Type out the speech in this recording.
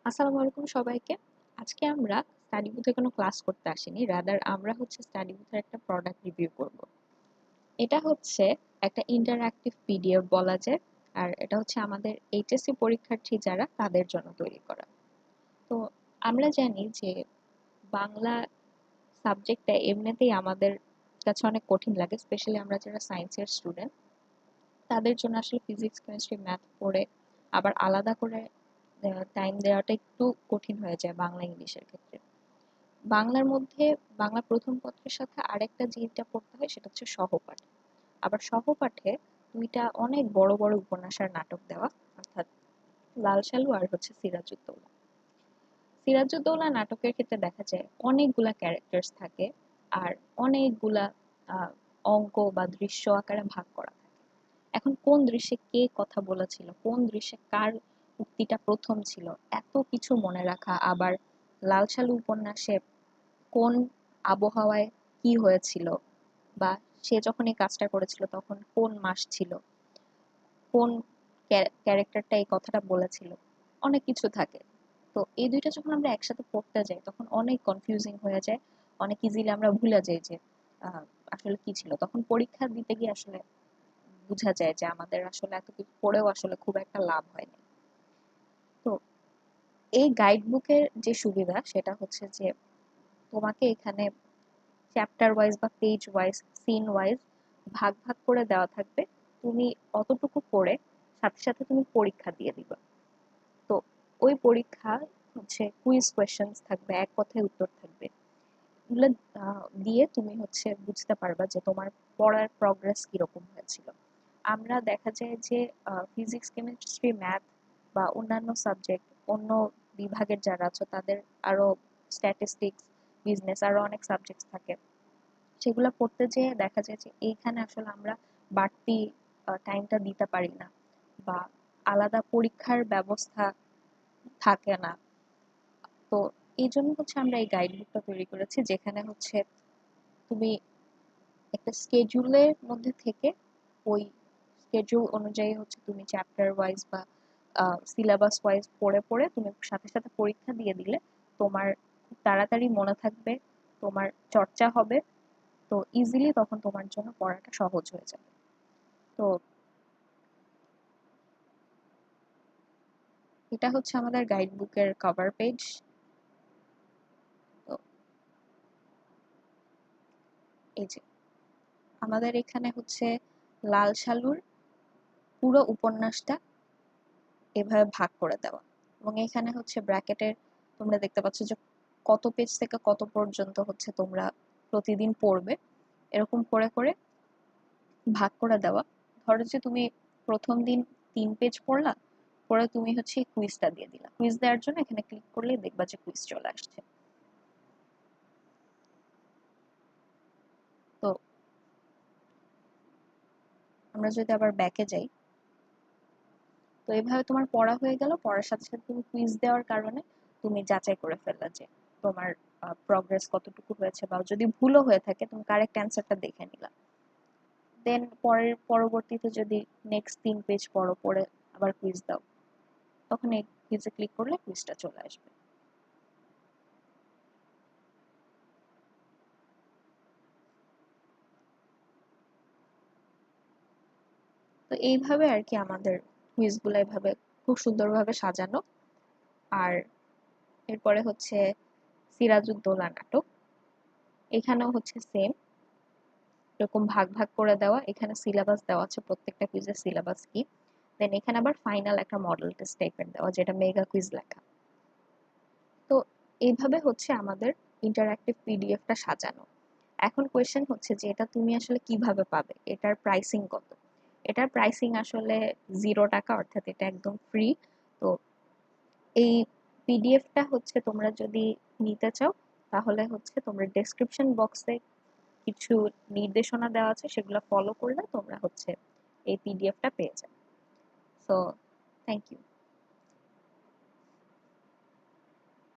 আসসালামু আলাইকুম সবাইকে। আজকে আমরা স্টাডি বুথে কোনো ক্লাস করতে আসিনি, রাদার আমরা স্টাডি বুথের একটা প্রোডাক্ট রিভিউ করব। এটা একটা ইন্টারঅ্যাক্টিভ পিডিএফ বলা যায়। আর এটা আমাদের এইচএসসি পরীক্ষার্থী যারা তাদের জন্য তৈরি করা। তো আমরা জানি যে বাংলা সাবজেক্টটা এমনিতেই আমাদের কাছে অনেক কঠিন লাগে, স্পেশালি আমরা যারা সায়েন্সের স্টুডেন্ট। তাদের জন্য আসলে ফিজিক্স, কেমিস্ট্রি, ম্যাথ পড়ে আবার আলাদা করে টাইম দেওয়াটা একটু কঠিন হয়ে যায় বাংলা ইংলিশের ক্ষেত্রে। বাংলার মধ্যে বাংলা প্রথম পত্রের সাথে আরেকটা যেটা পড়তে হয় সেটা হচ্ছে সহপাঠ। আবার সহপাঠে দুইটা অনেক বড় বড় উপন্যাস আর নাটক দেওয়া, অর্থাৎ লাল সালু আর সিরাজউদ্দৌলা। সিরাজউদ্দৌলা নাটকের ক্ষেত্রে দেখা যায় অনেকগুলা ক্যারেক্টার্স থাকে আর অনেকগুলা অঙ্ক বা দৃশ্য আকারে ভাগ করা থাকে। এখন কোন দৃশ্যে কে কথা বলেছিল, কোন দৃশ্যে কার উক্তিটা প্রথম ছিল, এত কিছু মনে রাখা। আবার লাল সালু উপন্যাসে কোন আবহাওয়ায় কি হয়েছিল, বা সে যখন এই কাজটা করেছিল তখন কোন মাস ছিল, কোন ক্যারেক্টারটা এই কথাটা বলেছিল, অনেক কিছু থাকে। তো এই দুইটা যখন আমরা একসাথে পড়তে যাই তখন অনেক কনফিউজিং হয়ে যায়, অনেক ইজিলি আমরা ভুলে যাই যে আহ, আসলে কি ছিল। তখন পরীক্ষা দিতে গিয়ে আসলে বোঝা যায় যে আমাদের আসলে এত কিছু পড়েও আসলে খুব একটা লাভ হয়নি। তো এই গাইড বুকের যে সুবিধা সেটা যে তোমাকে এখানে চ্যাপ্টার ওয়াইজ বা পেজ ওয়াইজ, সিন ওয়াইজ ভাগ ভাগ করে দেওয়া থাকবে। তুমি অতটুকু পড়ে সাথে সাথে তুমি পরীক্ষা দিয়ে দিবা। তো ওই পরীক্ষা কুইজ কোয়েশ্চেন্স থাকবে, এক কথায় উত্তর থাকবে। এগুলো দিয়ে তুমি বুঝতে পারবা যে তোমার পড়ার প্রগ্রেস কিরকম হয়েছিল। আমরা দেখা যায় যে ফিজিক্স, কেমিস্ট্রি, ম্যাথ বা অন্যান্য সাবজেক্ট, অন্য বিভাগের যারা আছে তাদের আরো স্ট্যাটিস্টিক্স, বিজনেস, আরো অনেক সাবজেক্ট থাকে। সেগুলো পড়তে যেয়ে দেখা যায় যে এইখানে আসলে আমরা বাড়তি টাইমটা দিতে পারি না, বা আলাদা পরীক্ষার ব্যবস্থা থাকে না। তো এই জন্য আমরা এই গাইড বুকটা তৈরি করেছি, যেখানে তুমি একটা স্কেডিউলের মধ্যে থেকে ওই স্কেডিউল অনুযায়ী তুমি চ্যাপ্টার ওয়াইজ বা সিলেবাস ওয়াইজ পড়ে পড়ে তুমি সাথে সাথে পরীক্ষা দিয়ে দিলে তোমার খুব তাড়াতাড়ি মনে থাকবে, তোমার চর্চা হবে। তো ইজিলি তখন তোমার জন্য পড়াটা সহজ হয়ে যাবে। তো এটা আমাদের গাইড বুকের কভার পেজ। তো এই যে আমাদের এখানে লাল সালুর পুরো উপন্যাসটা এভাবে ভাগ করে দেওয়া, এবং এখানে ব্র্যাকেটের তোমরা দেখতে পাচ্ছ যে কত পেজ থেকে কত পর্যন্ত তোমরা প্রতিদিন পড়বে, এরকম করে করে ভাগ করে দেওয়া। ধরো যে তুমি প্রথম দিন 3 পেজ পড়লা, পরে তুমি কুইজটা দিয়ে দিলা। কুইজ দেওয়ার জন্য এখানে ক্লিক করলে দেখবা যে কুইজ চলে আসছে। তো আমরা যদি আবার ব্যাকে যাই, তো এইভাবে তোমার পড়া হয়ে গেল। পড়ার সাথে সাথে তুমি কুইজ দেওয়ার কারণে তুমি যাচাই করে ফেললা যে তোমার প্রগ্রেস কতটুকু হয়েছে, বা যদি ভুলও হয়ে থাকে তুমি কারেক্ট অ্যান্সারটা দেখে নিলা। দেন পরবর্তীতে যদি নেক্সট 3 পেজ পড়ো, পড়ে আবার কুইজ দাও, তখন এই কুইজে ক্লিক করলে কুইজটা চলে আসবে। তো এইভাবে আর কি আমাদের কুইজগুলো এভাবে খুব সুন্দরভাবে সাজানো। আর এরপরে সিরাজউদ্দৌলা নাটক। এখানেও সেম, এরকম ভাগ ভাগ করে দেওয়া। এখানে সিলেবাস দেওয়া আছে, প্রত্যেকটা কুইজের সিলেবাস কি। দেন এখানে আবার ফাইনাল একটা মডেল টেস্ট টাইপের দেওয়া, যেটা মেগা কুইজ লেখা। তো এইভাবে আমাদের ইন্টারঅ্যাক্টিভ পিডিএফটা সাজানো। এখন কোয়েশ্চেন যে এটা তুমি আসলে কিভাবে পাবে, এটার প্রাইসিং কত? এটার প্রাইসিং আসলে 0 টাকা, অর্থাৎ এটা একদম ফ্রি। তো এই পিডিএফটা তোমরা যদি নিতে চাও, তাহলে তোমরা ডেসক্রিপশন বক্সে কিছু নির্দেশনা দেওয়া আছে, সেগুলো ফলো করলে তোমরা এই পিডিএফটা পেয়ে যাবে। So thank you.